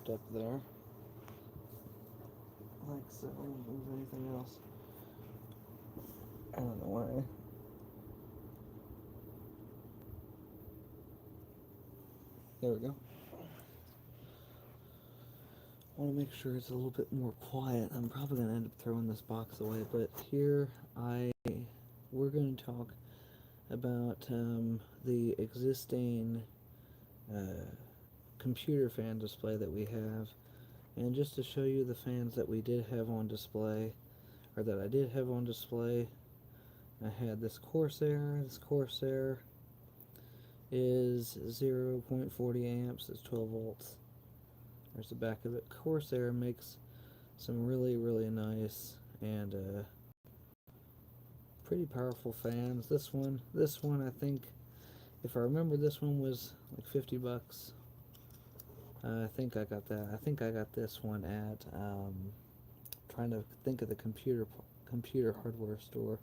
propped up there, like so. I don't move anything else out of the way. There we go. I want to make sure it's a little bit more quiet. I'm probably going to end up throwing this box away, but here we're going to talk about the existing uh, computer fan display that we have, and just to show you the fans that we did have on display, or that I did have on display. I had this Corsair. This Corsair is 0.40 amps. It's 12 volts. There's the back of it. Corsair makes some really nice and pretty powerful fans. This one, I think, if I remember, this one was like 50 bucks. I think I got that. I think I got this one at trying to think of the computer hardware store,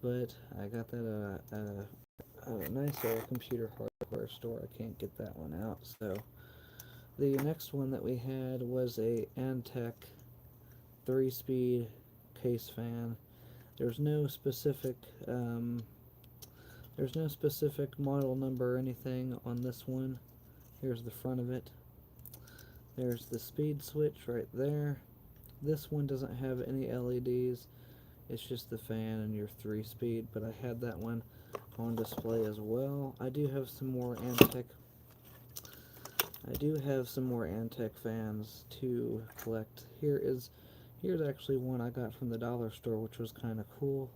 but I got that at a nice computer hardware store. I can't get that one out. So the next one that we had was a Antec 3-speed case fan. There's no specific model number or anything on this one. Here's the front of it. There's the speed switch right there. This one doesn't have any LEDs. It's just the fan and your 3-speed, but I had that one on display as well. I do have some more Antec fans to collect. Here's actually one I got from the dollar store, which was kind of cool.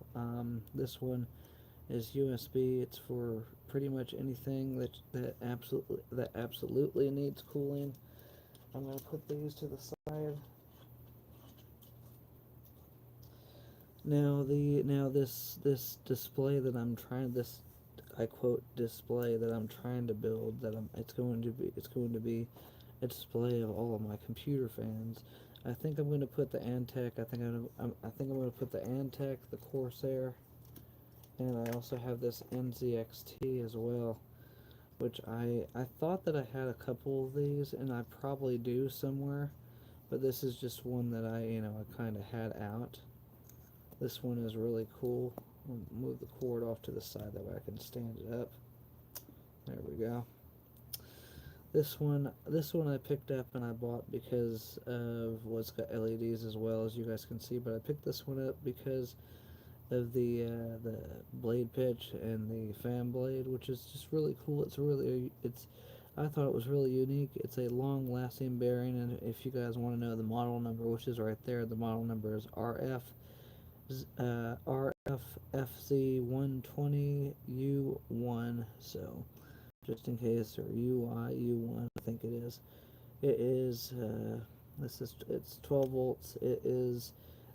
This one is USB. It's for pretty much anything that absolutely needs cooling. I'm gonna put these to the side. Now this display that I'm trying, this, I quote, display that I'm trying to build, it's going to be a display of all of my computer fans. I think I'm going to put the Antec. I think I'm going to put the Antec, the Corsair, and I also have this NZXT as well, which I thought that I had a couple of these, and I probably do somewhere, but this is just one that I kind of had out. This one is really cool. I'll move the cord off to the side, that way I can stand it up. There we go. This one I picked up and I bought because of what's got LEDs as well, as you guys can see. But I picked this one up because of the blade pitch and the fan blade, which is just really cool. I thought it was really unique. It's a long-lasting bearing, and if you guys want to know the model number, which is right there, the model number is RFFZ120U1. So just in case, or U1, I think it is. It is it's 12 volts. It is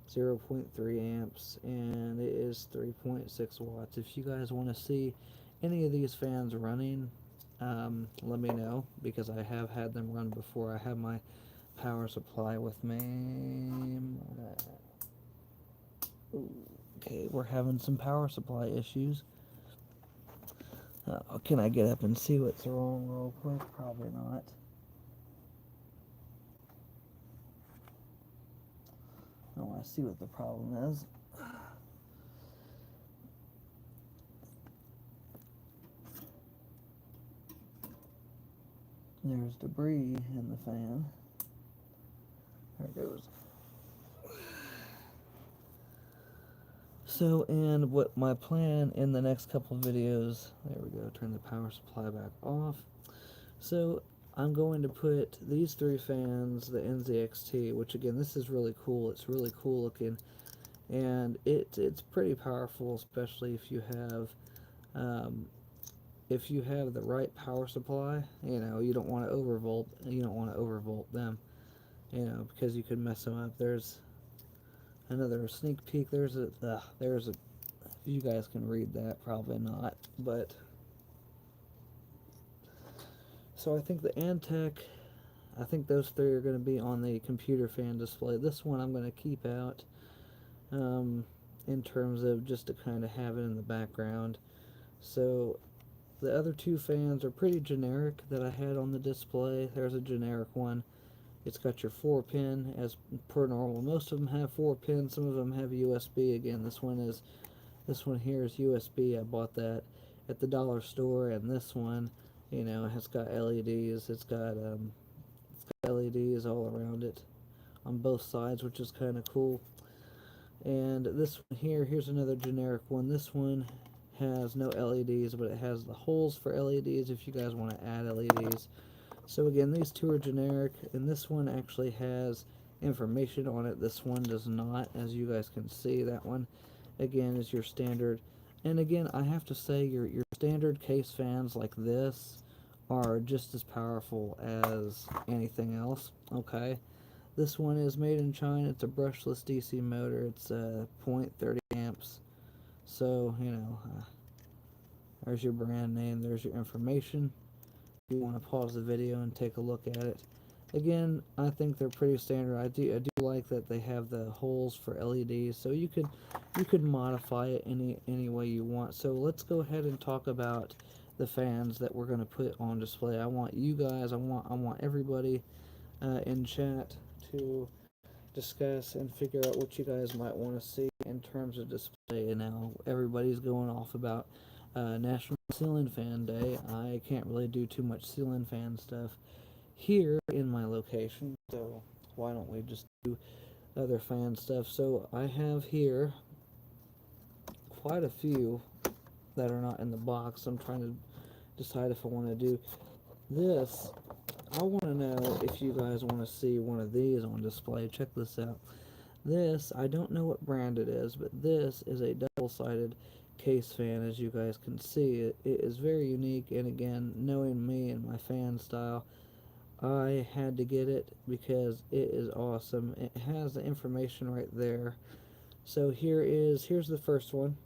0.3 amps, and it is 3.6 watts. If you guys want to see any of these fans running, let me know, because I have had them run before. I have my power supply with me. Okay, we're having some power supply issues. Can I get up and see what's wrong real quick? Probably not. I want to see what the problem is. There's debris in the fan. There it goes. So, and what my plan in the next couple of videos, there we go, turn the power supply back off. So, I'm going to put these 3 fans, the NZXT, which again, this is really cool. It's really cool looking, and it's pretty powerful, especially if you have the right power supply. You don't want to overvolt them, because you could mess them up. There's another sneak peek. You guys can read that, probably not, but so I think the Antec, I think those 3 are going to be on the computer fan display. This one I'm going to keep out, in terms of just to kind of have it in the background. So the other 2 fans are pretty generic that I had on the display. There's a generic one. It's got your 4-pin as per normal. Most of them have 4-pin. Some of them have USB. Again, this one here is USB. I bought that at the dollar store, and this one, you know, has got LEDs. It's got LEDs all around it on both sides, which is kind of cool. And this one here, here's another generic one. This one has no LEDs, but it has the holes for LEDs if you guys want to add LEDs. So again, these two are generic, and this one actually has information on it. This one does not, as you guys can see. That one, again, is your standard. And again, I have to say, your standard case fans like this are just as powerful as anything else, okay? This one is made in China. It's a brushless DC motor. It's 0.30 amps. So, you know, there's your brand name. There's your information. If you want to pause the video and take a look at it. Again, I think they're pretty standard. I do like that they have the holes for LEDs, so you could modify it any way you want. So let's go ahead and talk about the fans that we're going to put on display. I want you guys, I want everybody in chat to discuss and figure out what you guys might want to see in terms of display. And now everybody's going off about National Ceiling Fan Day. I can't really do too much ceiling fan stuff here in my location, so why don't we just do other fan stuff. So I have here quite a few that are not in the box. I'm trying to decide if I want to do this. I want to know if you guys want to see one of these on display. Check this out. This, I don't know what brand it is, but this is a double-sided case fan. As you guys can see, it is very unique, and again, knowing me and my fan style, I had to get it because it is awesome. It has the information right there. So here's the first one,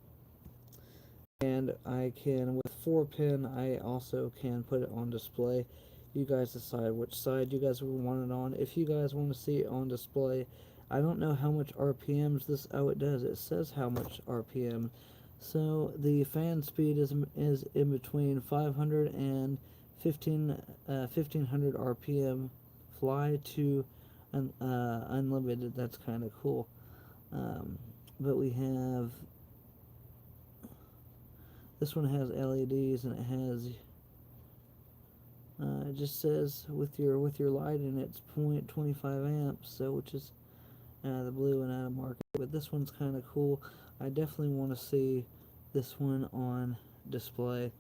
and I can, with 4-pin, I also can put it on display. You guys decide which side you guys want it on. If you guys want to see it on display, I don't know how much RPMs this. Oh, it does. It says how much RPM. So the fan speed is in between 500 and 1500 RPM. Fly to unlimited. That's kind of cool. But we have this one has LEDs, and it has it just says with your lighting it's 0.25 amps, so which is the blue and out of market. But this one's kind of cool. I definitely want to see this one on display.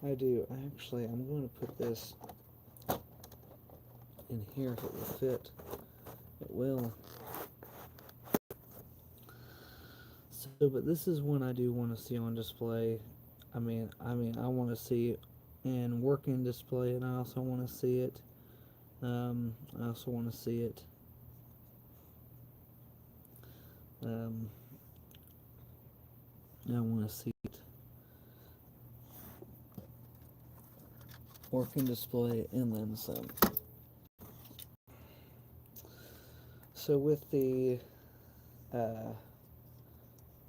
I do. Actually, I'm going to put this in here if it will fit. It will. So, but this is one I do want to see on display. I mean, I want to see it in working display, and I also want to see it. I also want to see it. I want to see it working display, and then some. So with the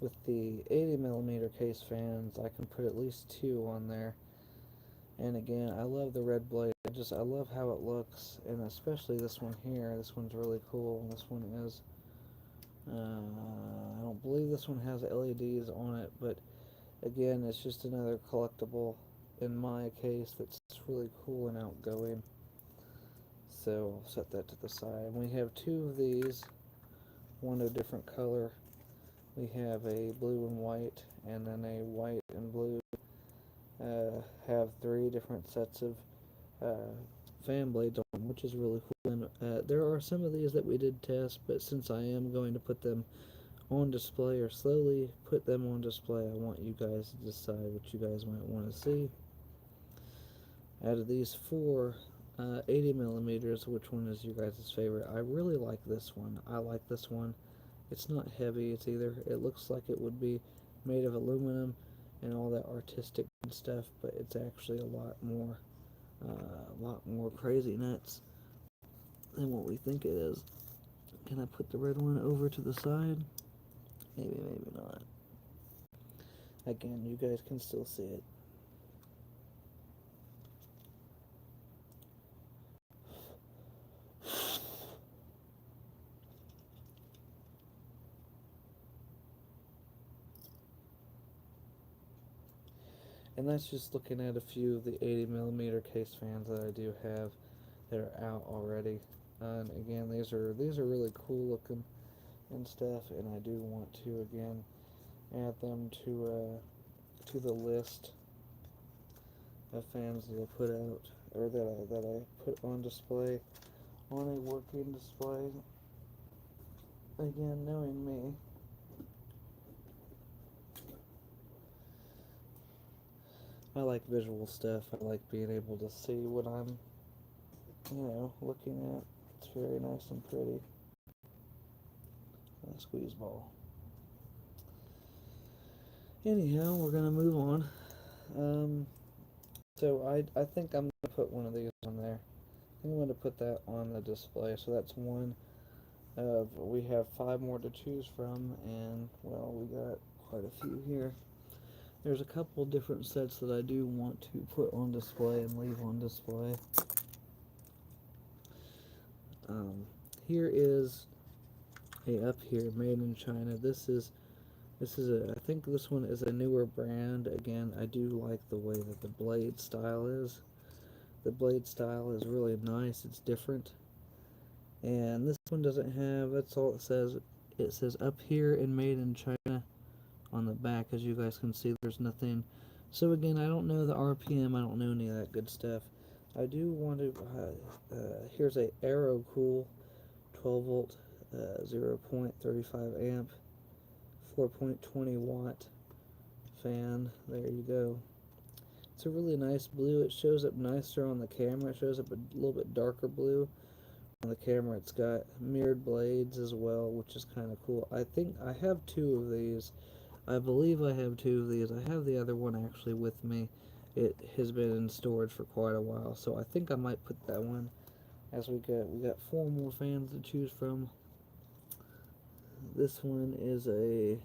80mm case fans, I can put at least 2 on there. And again, I love the red blade. I love how it looks, and especially this one here. This one's really cool. This one is, I don't believe this one has LEDs on it, but again, it's just another collectible in my case that's really cool and outgoing. So I'll set that to the side. We have 2 of these, one of different color. We have a blue and white, and then a white and blue. Have 3 different sets of fan blades on, which is really cool. And there are some of these that we did test, but since I am going to put them on display, or slowly put them on display, I want you guys to decide what you guys might want to see. Out of these 4 80mm, which one is your guys' favorite? I really like this one. I like this one. It's not heavy. It looks like it would be made of aluminum and all that artistic stuff, but it's actually a lot more crazy nuts than what we think it is. Can I put the red one over to the side? Maybe not. Again, you guys can still see it. And that's just looking at a few of the 80mm case fans that I do have that are out already. And again, these are really cool looking and stuff, and I do want to again add them to the list of fans that I put out, or that I put on display, on a working display. Again, knowing me, I like visual stuff. I like being able to see what I'm, looking at. It's very nice and pretty. And a squeeze ball. Anyhow, we're gonna move on. So I think I'm gonna put one of these on there. I'm going to put that on the display. So that's one of, we have 5 more to choose from, and well, we got quite a few here. There's a couple different sets that I do want to put on display and leave on display. Here is a Up Here made in China. This is I think this one is a newer brand. Again, I do like the way that the blade style is. The blade style is really nice. It's different. And this one doesn't have, that's all it says. It says Up Here and Made in China on the back. As you guys can see, there's nothing. So again, I don't know the RPM. I don't know any of that good stuff. I do want to, here's a AeroCool 12 volt, 0.35 amp, 4.20 watt fan. There you go. It's a really nice blue. It shows up nicer on the camera. It shows up a little bit darker blue on the camera. It's got mirrored blades as well, which is kind of cool. I think I have 2 of these. I believe I have 2 of these. I have the other one actually with me. It has been in storage for quite a while, so I think I might put that one. As we got 4 more fans to choose from. This one is a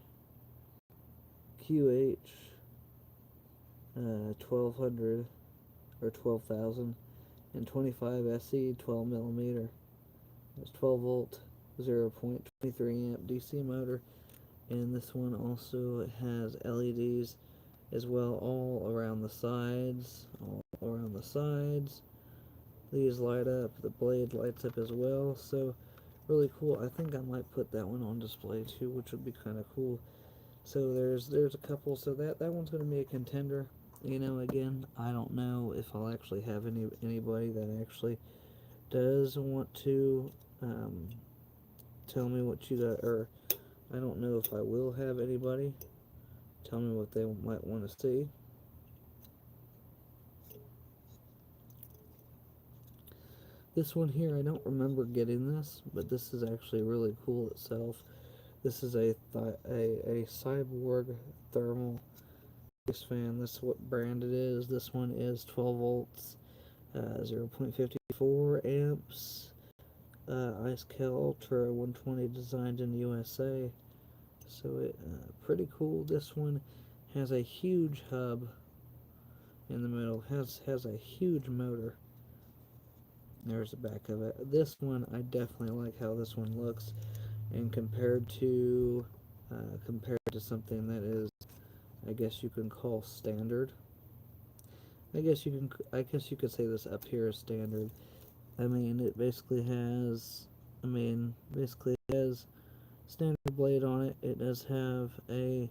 QH 1200 or 12,000 and 25 SE 12 millimeter. It's 12 volt, 0.23 amp DC motor, and this one also has LEDs as well, all around the sides. These light up. The blade lights up as well. So really cool. I think I might put that one on display too, which would be kind of cool. So there's a couple. So that one's going to be a contender. Again, I don't know if I'll actually have anybody that actually does want to tell me what you got, or I don't know if I will have anybody tell me what they might want to see. This one here, I don't remember getting this, but this is actually really cool itself. This is a Cyborg thermal face fan. This is what brand it is. This one is 12 volts, 0.54 amps, IceCal Ultra 120, designed in the USA. So it pretty cool. This one has a huge hub in the middle. Has a huge motor. There's the back of it. This one, I definitely like how this one looks, and compared to something that is, I guess you can call standard. I guess you could say this Up Here is standard. I mean, it basically has standard blade on it. It does have a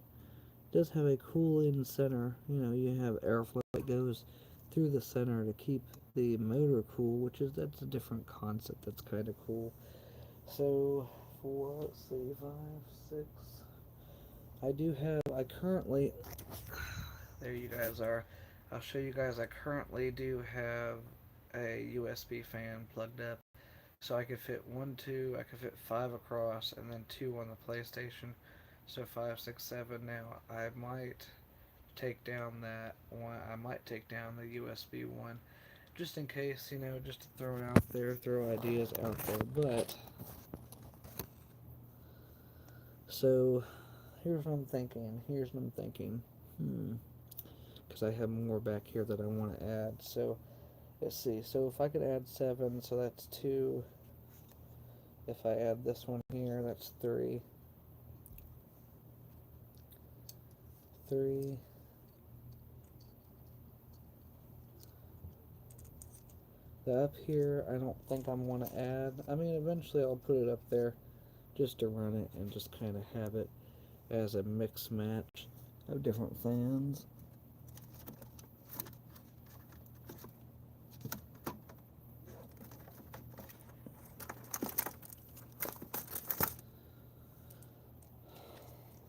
cooling center. You have airflow that goes through the center to keep the motor cool, that's a different concept. That's kind of cool. So let's see, 5, 6. I currently, there you guys are. I'll show you guys. I currently do have a USB fan plugged up, so I could fit 1, 2. I could fit 5 across, and then 2 on the PlayStation. So 5, 6, 7. Now I might take down that one. I might take down the USB one, just in case, just to throw it out there, throw ideas out there. But so here's what I'm thinking. Because I have more back here that I want to add. So let's see. So if I could add 7, so that's 2. If I add this one here, that's 3. 3. The up here, I don't think I'm going to add. I mean, eventually I'll put it up there just to run it and just kind of have it as a mix match of different fans.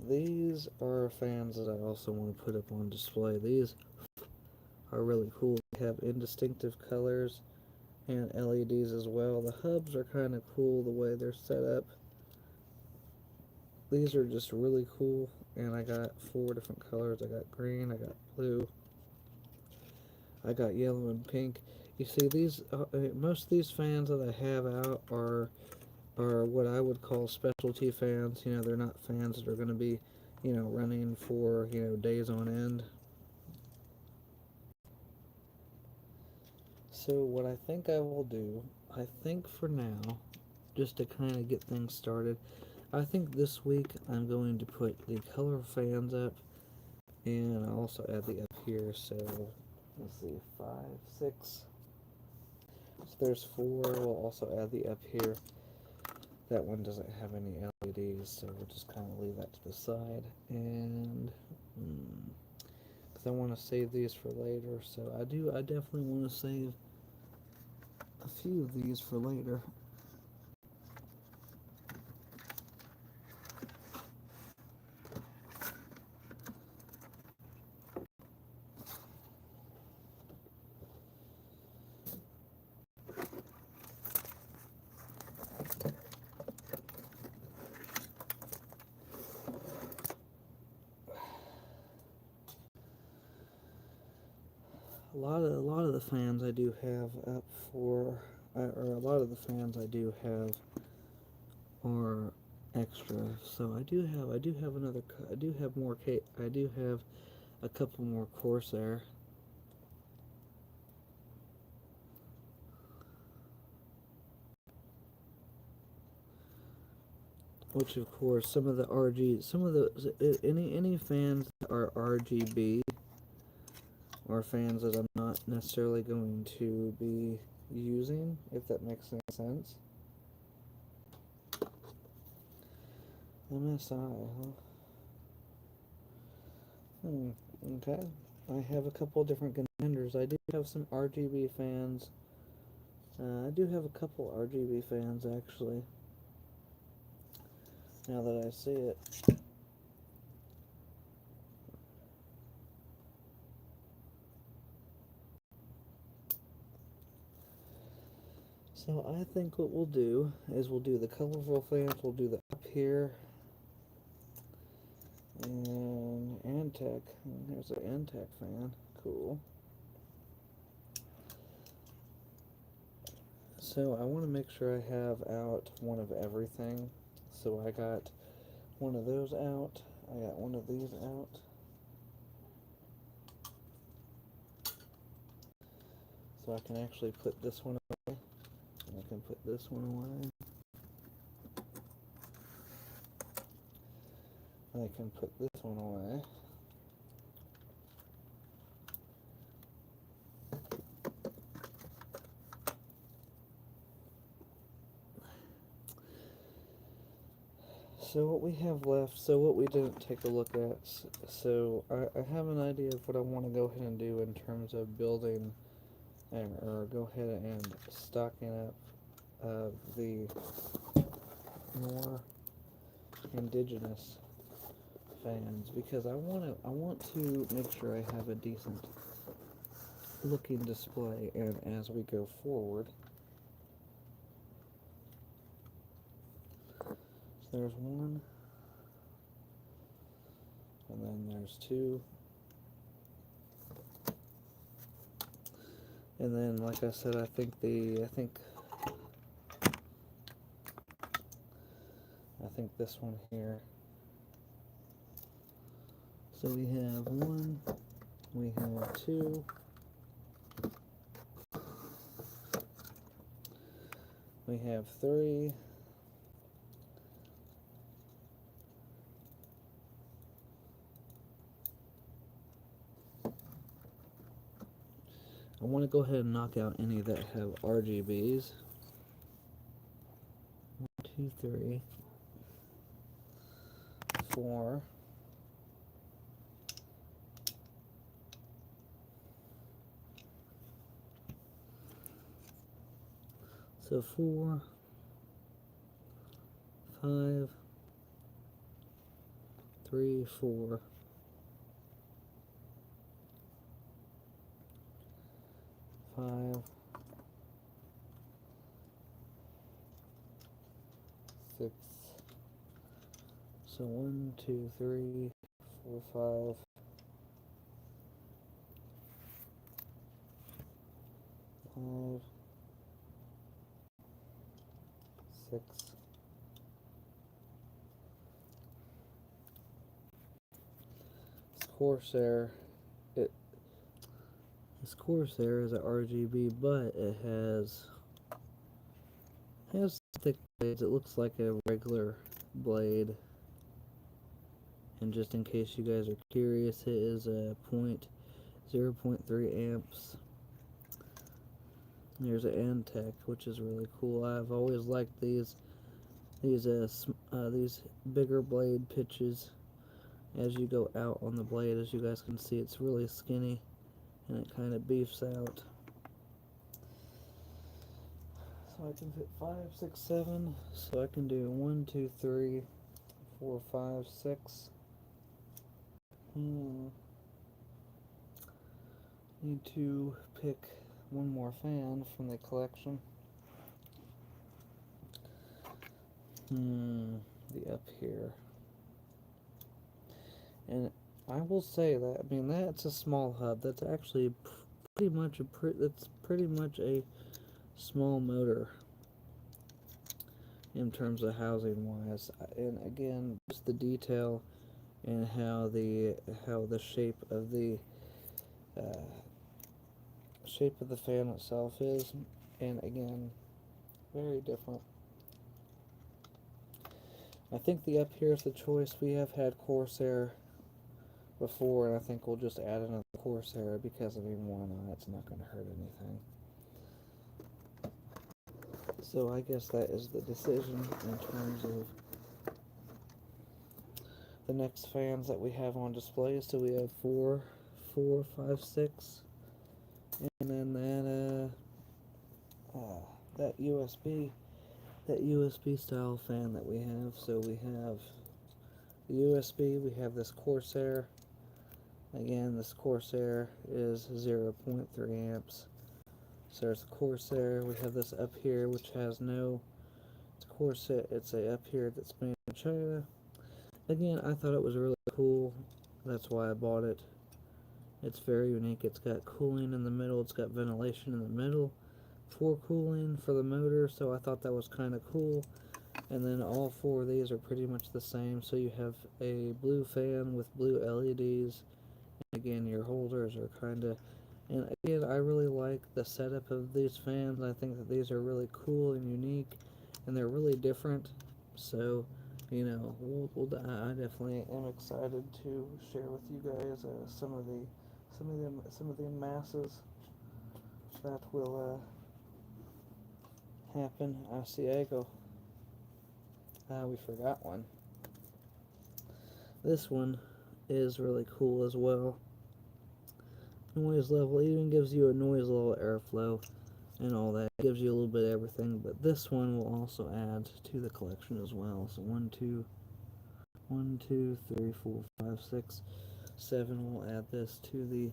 These are fans that I also want to put up on display. These are really cool. They have indistinctive colors and LEDs as well. The hubs are kind of cool the way they're set up. These are just really cool, and I got 4 different colors. I got green, I got blue, I got yellow and pink. You see, these most of these fans that I have out are what I would call specialty fans. You know, they're not fans that are going to be, running for, days on end. So what I think I will do, I think for now, just to kind of get things started, I think this week I'm going to put the color fans up, and I'll also add the up here. So let's see, 5, 6. So there's 4. We'll also add the up here. That one doesn't have any LEDs, so we'll just kind of leave that to the side. And because I want to save these for later, so I definitely want to save a few of these for later. A lot of the fans I do have up for, or a lot of the fans I do have are extra. So I do have more. I do have a couple more Corsair. Which of course some of the any fans that are RGB are fans that I'm not necessarily going to be using, if that makes any sense. MSI, huh? Okay. I have a couple different contenders. I do have some RGB fans. I do have a couple RGB fans actually. Now that I see it. So I think what we'll do is we'll do the colorful fans, we'll do the up here, and Antec. Here's an Antec fan. Cool. So I want to make sure I have out one of everything. So I got one of those out. I got one of these out. So I can actually put this one away. And I can put this one away. And I can put this one away. So what we have left, so what we didn't take a look at, so I have an idea of what I want to go ahead and do in terms of building, or go ahead and stocking up the more indigenous fans, because I want to make sure I have a decent looking display, and as we go forward. There's 1, and then there's 2, and then like I said, I think this one here. So we have 1, we have 2, we have 3, I want to go ahead and knock out any that have RGBs. 1, 2, 3, 4. So 4, 5, 3, 4, 5, 6. So 1, 2, 3, 4, 5, 5, 6. Corsair, this Corsair is a RGB, but it has thick blades. It looks like a regular blade. And just in case you guys are curious, it is a 0.3 amps. There's an Antec, which is really cool. I've always liked these bigger blade pitches. As you go out on the blade, as you guys can see, it's really skinny and it kind of beefs out. So I can fit 5, 6, 7. So I can do 1, 2, 3, 4, 5, 6. Need to pick one more fan from the collection. The up here. And I will say that, I mean, that's a small hub. That's actually pretty much a small motor in terms of housing wise. And again, just the detail and how the shape of the fan itself is, and again, very different. I think the up here is the choice. We have had Corsair before, and I think we'll just add another Corsair because, I mean, why not? It's not going to hurt anything. So I guess that is the decision in terms of the next fans that we have on display. So we have 4, 5, 6, and then that USB style fan that we have. So we have the USB, we have this Corsair. Again, this Corsair is 0.3 amps. So there's a Corsair. We have this up here, which has no, it's Corsair. It's a up here that's made in China. Again, I thought it was really cool. That's why I bought it. It's very unique. It's got cooling in the middle. It's got ventilation in the middle for cooling for the motor. So I thought that was kind of cool. And then all 4 of these are pretty much the same. So you have a blue fan with blue LEDs. And again, your holders are kind of, and again, I really like the setup of these fans. I think that these are really cool and unique, and they're really different. So, you know, I definitely am excited to share with you guys some of the masses that will happen. Asiago. We forgot one. This one is really cool as well. Noise level, even gives you a noise level, airflow, and all that. It gives you a little bit of everything, but this one will also add to the collection as well. So 1, 2, 3, 4, 5, 6, 7. We'll add this to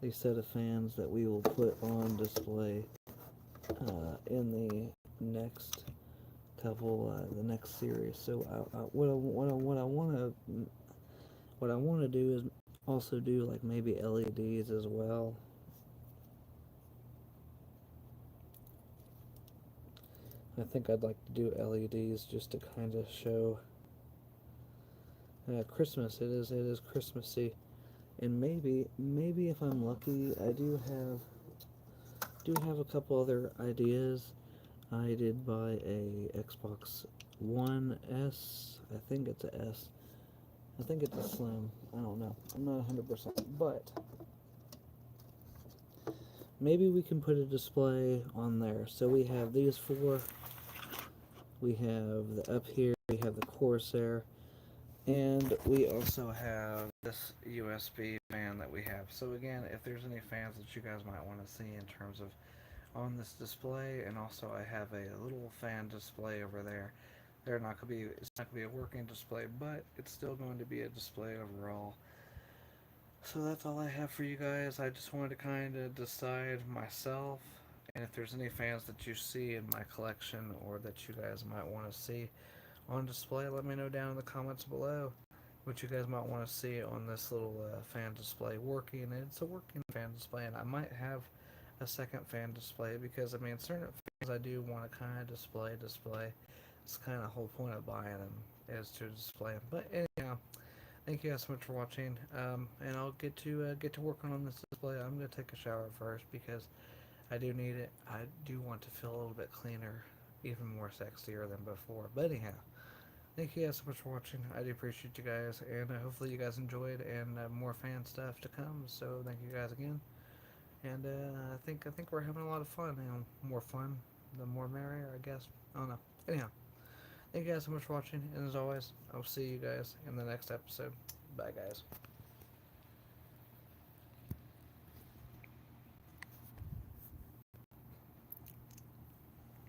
the set of fans that we will put on display in the next couple, the next series. So what I want to do is also do like maybe LEDs as well. I think I'd like to do LEDs just to kind of show Christmas. It is Christmassy. And maybe if I'm lucky, I do have a couple other ideas. I did buy a Xbox One S. I think it's a S. I think it's a Slim. I don't know. I'm not 100%. But maybe we can put a display on there. So we have these four. We have the up here. We have the Corsair. And we also have this USB fan that we have. So again, if there's any fans that you guys might want to see in terms of on this display, and also I have a little fan display over there. They're not gonna be it's not gonna be a working display, but it's still going to be a display overall. So that's all I have for you guys. I just wanted to kind of decide myself, and if there's any fans that you see in my collection or that you guys might want to see on display, let me know down in the comments below what you guys might want to see on this little fan display working. And it's a working fan display, and I might have a second fan display because I mean certain fans I do want to kind of display. It's kind of the whole point of buying them is to display them. But anyhow, thank you guys so much for watching, and I'll get to working on this display. I'm gonna take a shower first because I do need it. I do want to feel a little bit cleaner, even more sexier than before. But anyhow, thank you guys so much for watching. I do appreciate you guys, and hopefully you guys enjoyed, and more fan stuff to come. So thank you guys again, and I think we're having a lot of fun. More fun, the more merrier, I guess. I don't know. Anyhow, thank you guys so much for watching, and as always, I'll see you guys in the next episode. Bye, guys.